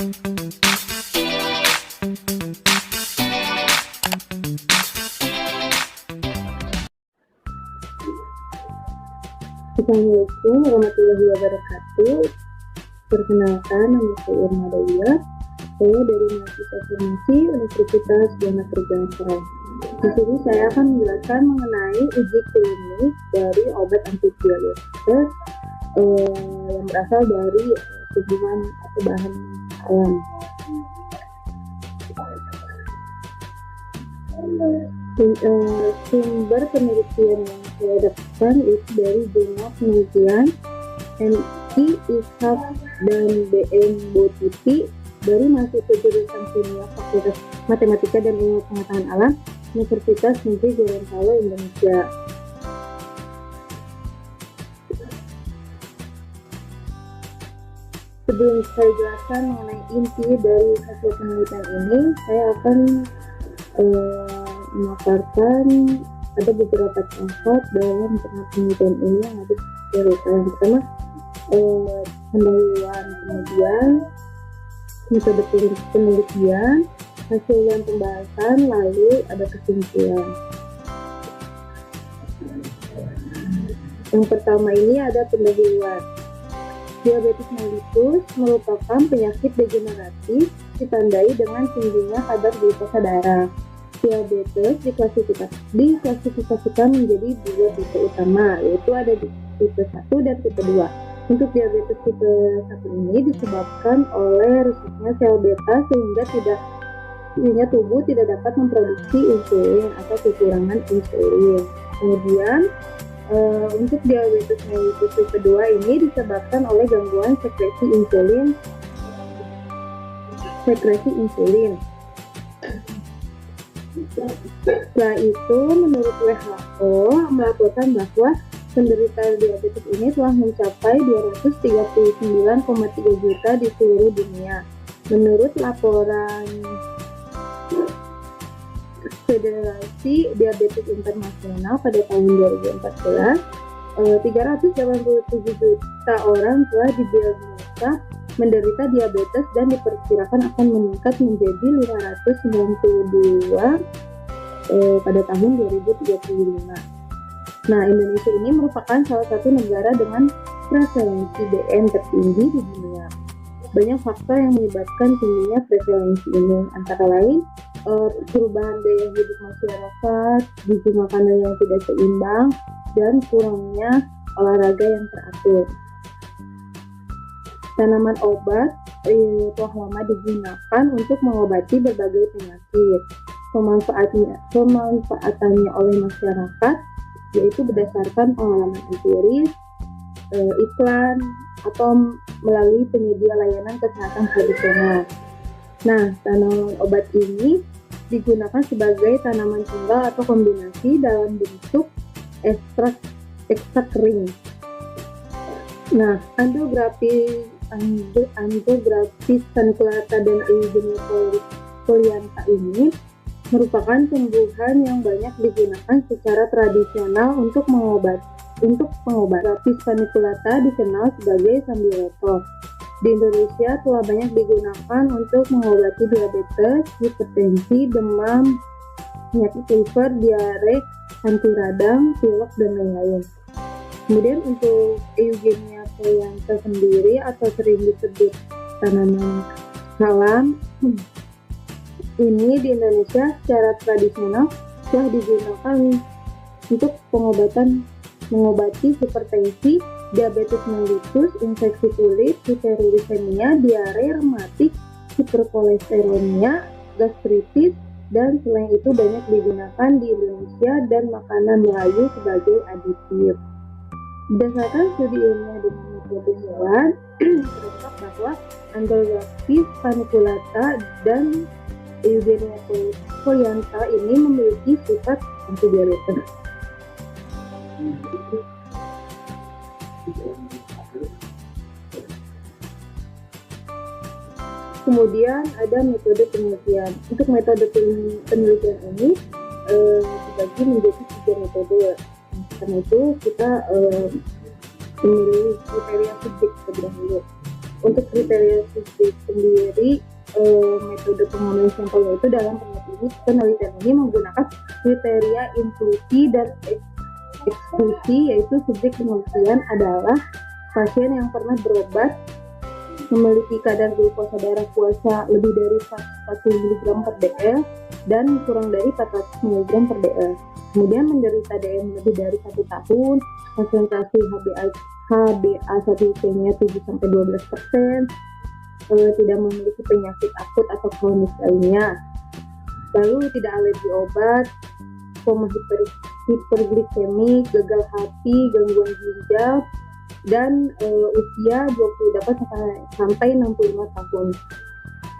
Assalamualaikum warahmatullahi wabarakatuh. Perkenalkan, nama saya Irma Dawia. Saya dari Mahasiswa Farmasi Universitas Diana Perjalanan. Di sini saya akan menjelaskan mengenai uji klinik dari obat antidiabetes yang berasal dari tumbuhan atau bahan alam. Sumber penelitian yang saya dapatkan itu dari jurnal penelitian MI, ISHAP, dan BM Botiti dari mahasiswa jurusan kimia Fakultas Matematika dan Ilmu Pengetahuan Alam Universitas Negeri Gorontalo, Indonesia. Sebelum saya jelaskan mengenai inti dari hasil penelitian ini, saya akan memaparkan ada beberapa contoh dalam penelitian ini yang harus dilakukan. Yang pertama, pendahuluan, kemudian metode penelitian, hasil dan pembahasan, lalu ada kesimpulan. Yang pertama ini ada pendahuluan. Diabetes mellitus merupakan penyakit degeneratif ditandai dengan tingginya kadar glukosa darah. Diabetes diklasifikasikan menjadi dua tipe utama, yaitu ada di tipe 1 dan tipe 2. Untuk diabetes tipe 1 ini disebabkan oleh rusaknya sel beta sehingga tubuh tidak dapat memproduksi insulin atau kekurangan insulin. Kemudian untuk diabetes mellitus tipe 2 ini disebabkan oleh gangguan sekresi insulin. Setelah itu, menurut WHO melaporkan bahwa penderita diabetes ini telah mencapai 239,3 juta di seluruh dunia. Menurut laporan Federasi Diabetes Internasional pada tahun 2014, 387 juta orang telah didiagnosa menderita diabetes dan diperkirakan akan meningkat menjadi 592 pada tahun 2035. Nah, Indonesia ini merupakan salah satu negara dengan prevalensi DM tertinggi di dunia. Banyak faktor yang menyebabkan tingginya prevalensi ini, antara lain perubahan gaya hidup masyarakat, gizi makanan yang tidak seimbang, dan kurangnya olahraga yang teratur. Tanaman obat telah lama digunakan untuk mengobati berbagai penyakit. Pemanfaatannya oleh masyarakat yaitu berdasarkan pengalaman empiris, iklan, atau melalui penyedia layanan kesehatan tradisional. Nah, tanaman obat ini digunakan sebagai tanaman tunggal atau kombinasi dalam bentuk ekstrak kering. Nah, andrografis paniculata dan Eugenia folianta ini merupakan tumbuhan yang banyak digunakan secara tradisional untuk pengobatan. Grafis paniculata dikenal sebagai sambiloto. Di Indonesia telah banyak digunakan untuk mengobati diabetes, hipertensi, demam, penyakit liver, diare, anti radang, pilek, dan lain-lain. Kemudian untuk Eugenia folianta sendiri atau sering disebut tanaman salam, ini di Indonesia secara tradisional telah digunakan untuk mengobati hipertensi, diabetes mellitus, infeksi kulit, hiperuricemia, diare, rematik, hiperkolesterolemia, gastritis, dan selain itu banyak digunakan di Indonesia dan makanan Melayu sebagai aditif. Berdasarkan studi ilmiah dengan metode hewan, terungkap bahwa andrografis paniculata dan Eugenia folianta ini memiliki sifat antidiabetes. Kemudian ada metode penelitian. Untuk metode penelitian ini dibagi menjadi 3 metode. Karena itu kita memilih kriteria subjek terlebih dahulu. untuk kriteria subjek sendiri, metode pengambilan sampel itu dalam penelitian ini menggunakan kriteria inklusi dan eksklusi, yaitu subjek penelitian adalah pasien yang pernah berobat, memiliki kadar glukosa darah puasa lebih dari 140 mg per dl dan kurang dari 400 mg per dl. Kemudian menderita DM lebih dari 1 tahun, konsentrasi HbA1c-nya 7-12%, tidak memiliki penyakit akut atau kronis lainnya, lalu tidak alergi obat, koma hiperglikemik, gagal hati, gangguan ginjal, dan usia 28 sampai 65 tahun.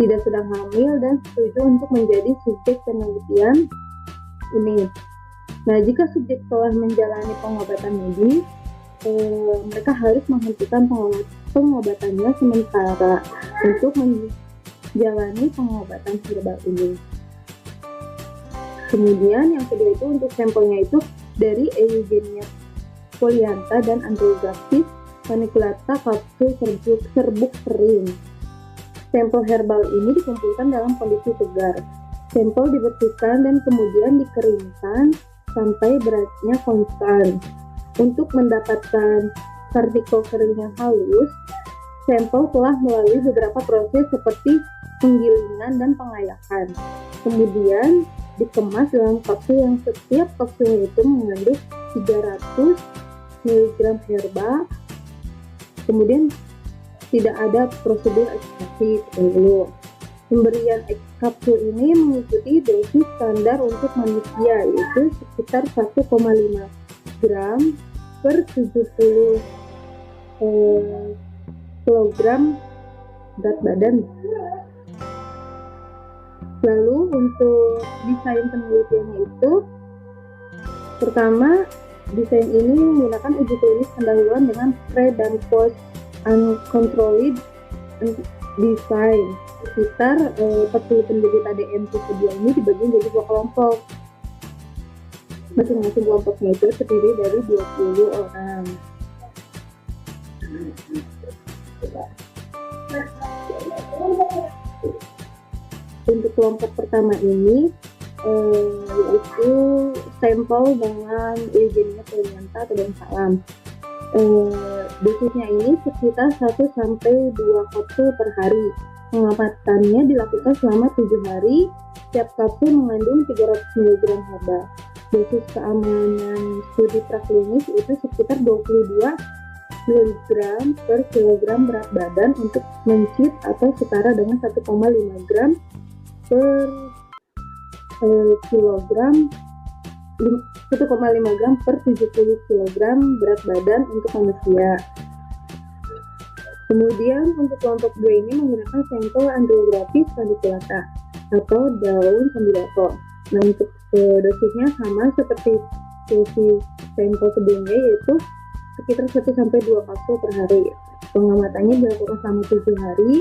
Tidak sedang hamil dan setuju untuk menjadi subjek penelitian ini. Nah, jika subjek telah menjalani pengobatan medis, mereka harus menghentikan pengobatannya sementara untuk menjalani pengobatan herbal ini. Kemudian yang kedua itu untuk sampelnya itu dari Eugenia folianta dan Andrographis paniculata kapsul serbuk kering. Sampel herbal ini dikumpulkan dalam kondisi segar. Sampel dibersihkan dan kemudian dikeringkan sampai beratnya konstan. Untuk mendapatkan partikel kering yang halus, sampel telah melalui beberapa proses seperti penggilingan dan pengayakan. Kemudian dikemas dalam kapsul yang setiap kapsulnya itu mengandung 300 mg herba. Kemudian tidak ada prosedur ekstraksi dulu. Pemberian kapsul ini mengikuti dosis standar untuk manusia, yaitu sekitar 1,5 gram per 70 kilogram berat badan. Lalu untuk desain penelitiannya itu, pertama, desain ini menggunakan uji klinis pendahuluan dengan pre dan post uncontrolled design. Sekitar 40 penderita DM tipe 2 ini dibagi menjadi 2 kelompok. Masing-masing kelompoknya itu terdiri dari 20 orang. Untuk kelompok pertama ini yaitu sampel dengan Eugenia folianta atau daun salam. Dosisnya ini sekitar 1-2 kapsul per hari. Pengobatannya dilakukan selama 7 hari. Setiap kapsul mengandung 300 mg herba. Dosis keamanan studi praklinis itu sekitar 22 mg per kilogram berat badan untuk mencit atau setara dengan 1,5 gram per kilogram 1,5 gram per 70 kg berat badan untuk manusia. Kemudian untuk kelompok 2 ini menggunakan sampel Andrographis paniculata atau daun sambiloto. Nah, untuk dosisnya sama seperti dosis sampel sebelumnya, yaitu sekitar 1-2 kapsul per hari. Pengamatannya dilakukan selama 7 hari.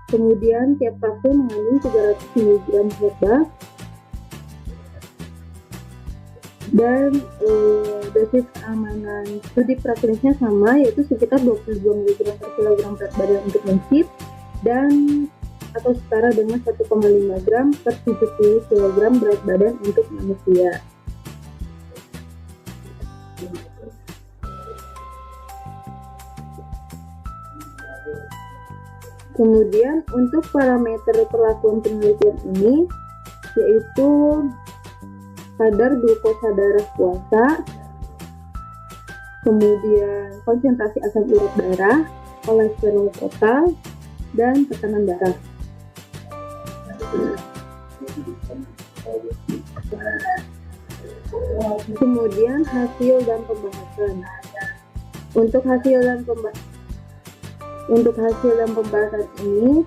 Kemudian tiap kapsul mengandung 300 mg herba dan dosis keamanan studi praklinisnya sama, yaitu sekitar 22 mg per kilogram berat badan untuk mencit dan atau setara dengan 1,5 gram per 70 kg berat badan untuk manusia. Kemudian untuk parameter perlakuan penelitian ini yaitu kadar glukosa darah puasa, kemudian konsentrasi asam urat darah, kolesterol total, dan tekanan darah. Kemudian hasil dan pembahasan. Untuk hasil dan pembahasan ini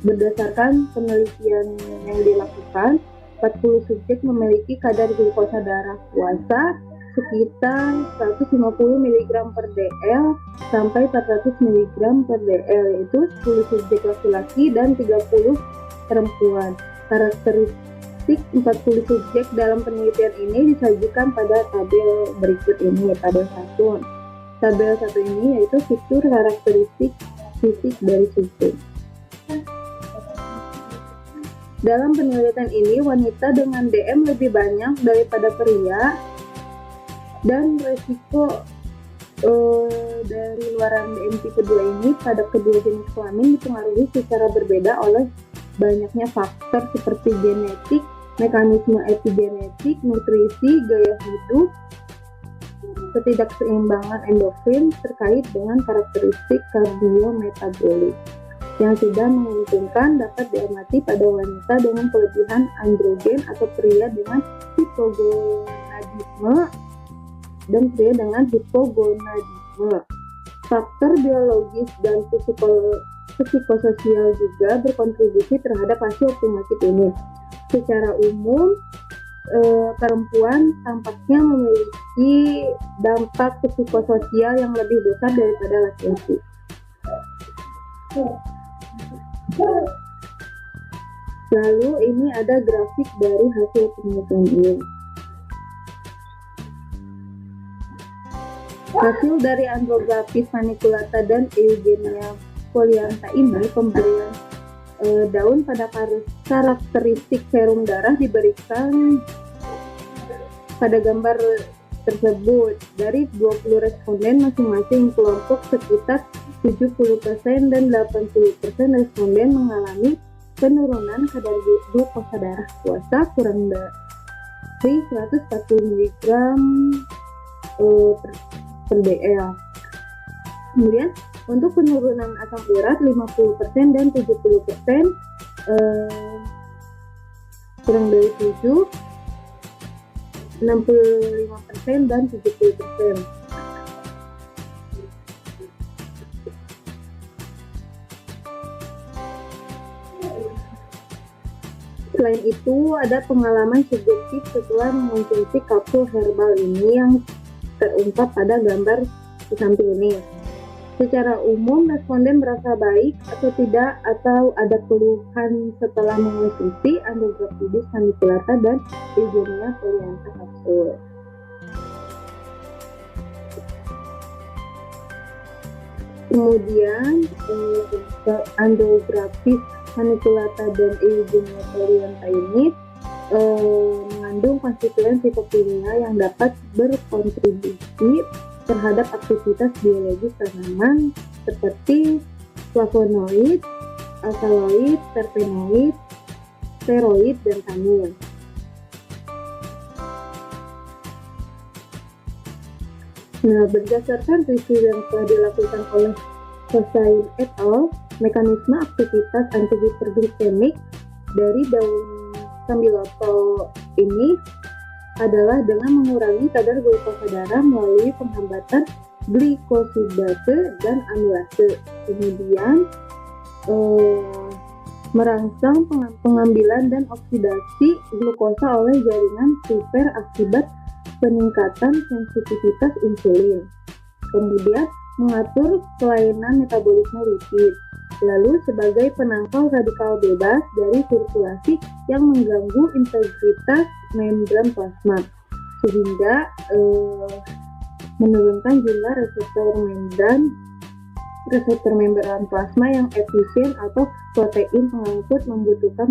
berdasarkan penelitian yang dilakukan, 40 subjek memiliki kadar glukosa darah puasa sekitar 150 mg per dl sampai 400 mg per dl, yaitu 10 subjek laki-laki dan 30 perempuan. Karakteristik 40 subjek dalam penelitian ini disajikan pada tabel berikut ini, tabel 1. Tabel satu ini yaitu fitur karakteristik fisik dari susu. Dalam penelitian ini, wanita dengan DM lebih banyak daripada pria, dan resiko dari luaran DM tipe 2 ini pada kedua jenis kelamin dipengaruhi secara berbeda oleh banyaknya faktor seperti genetik, mekanisme epigenetik, nutrisi, gaya hidup, ketidakseimbangan endorfin terkait dengan karakteristik kardiometabolik yang tidak menguntungkan dapat diamati pada wanita dengan kelebihan androgen atau pria dengan hipogonadisme dan pria dengan hipogonadisme. Faktor biologis dan psikososial juga berkontribusi terhadap hasil penyakit ini. Secara umum, perempuan tampaknya memiliki dampak psikososial yang lebih besar daripada laki-laki. Lalu ini ada grafik dari hasil penelitian ini. Hasil dari andrografis paniculata dan Eugenia folianta ini, pemberian daun pada karakteristik serum darah diberikan pada gambar tersebut. Dari 20 responden masing-masing kelompok, sekitar 70% dan 80% responden mengalami penurunan kadar glukosa darah puasa kurang dari 140 mg per dl. Kemudian untuk penurunan asam urat 50% dan 70% kurang dari 7, 65% dan 70%. Selain itu, ada pengalaman subjektif setelah mengonsumsi kapsul herbal ini yang terungkap pada gambar di samping ini. Secara umum, responden merasa baik atau tidak, atau ada keluhan setelah mengonsumsi andrografis paniculata dan Eugenia folianta kapsul. Kemudian, andrografis paniculata dan Eugenia folianta ini mengandung konstituen fitokimia yang dapat berkontribusi terhadap aktivitas biologis tanaman seperti flavonoid, alkaloid, terpenoid, steroid, dan tanin. Nah, berdasarkan review yang telah dilakukan oleh Hossain et al., mekanisme aktivitas antihiperglikemik dari daun sambiloto ini adalah dengan mengurangi kadar glukosa darah melalui penghambatan glikosidase dan amilase. Kemudian merangsang pengambilan dan oksidasi glukosa oleh jaringan primer akibat peningkatan sensitivitas insulin. Kemudian mengatur kelainan metabolisme lipid. Lalu sebagai penangkal radikal bebas dari sirkulasi yang mengganggu integritas membran plasma, sehingga menurunkan jumlah reseptor membran plasma yang efisien atau protein pengangkut membutuhkan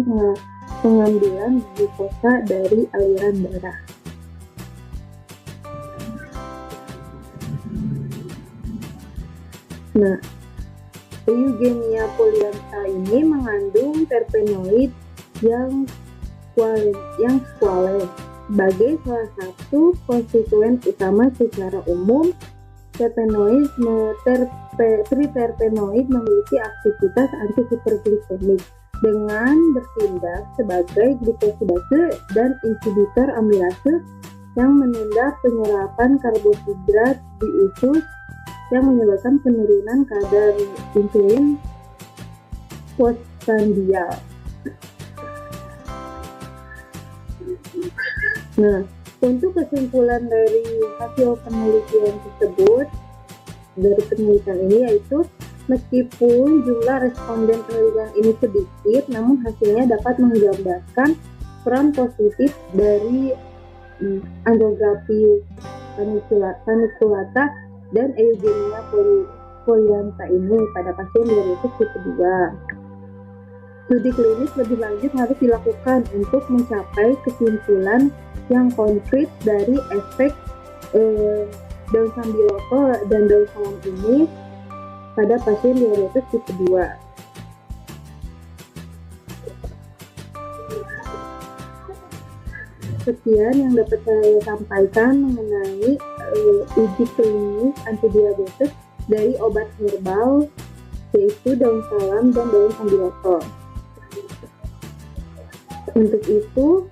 pengambilan glukosa dari aliran darah. Nah, Eugenia folianta ini mengandung terpenoid yang squalene sebagai salah satu konstituen utama. Secara umum, triterpenoid memiliki aktivitas antihiperglikemik dengan bertindak sebagai glikosidase dan inhibitor amilase yang menunda penyerapan karbohidrat di usus, yang menyebabkan penurunan kadar insulin postprandial. Nah, untuk kesimpulan dari hasil penelitian tersebut, dari penelitian ini yaitu meskipun jumlah responden penelitian ini sedikit, namun hasilnya dapat menggambarkan peran positif dari andrografis paniculata dan eugenia folianta ini pada pasien diabetes tipe 2. Studi klinis lebih lanjut harus dilakukan untuk mencapai kesimpulan yang konkret dari efek daun sambiloto dan daun salam ini pada pasien diabetes tipe 2. Sekian yang dapat saya sampaikan mengenai uji klinis antidiabetes dari obat herbal, yaitu daun salam dan daun sambiloto. Untuk itu,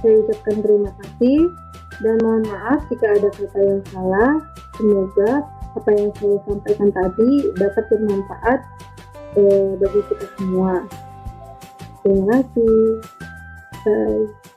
saya ucapkan terima kasih dan mohon maaf jika ada kata yang salah. Semoga apa yang saya sampaikan tadi dapat bermanfaat bagi kita semua. Terima kasih. Bye.